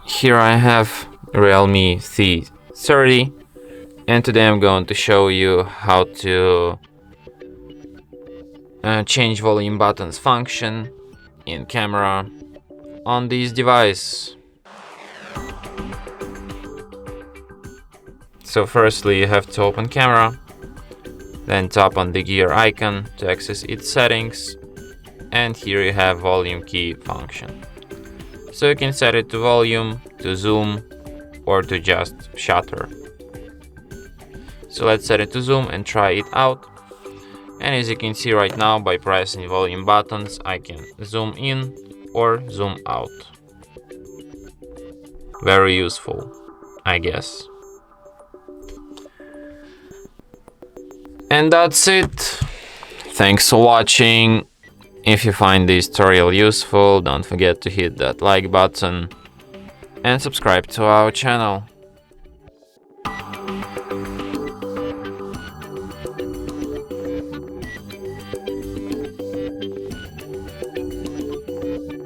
Here I have REALME C30, and today I'm going to show you how to change volume buttons function in camera on this device. So firstly you have to open camera, then tap on the gear icon to access its settings, and here you have volume key function. So you can set it to volume, to zoom, or to just shutter. So let's set it to zoom and try it out. And as you can see right now, by pressing volume buttons, I can zoom in or zoom out. Very useful, I guess. And that's it. Thanks for watching. If you find this tutorial useful, don't forget to hit that like button and subscribe to our channel.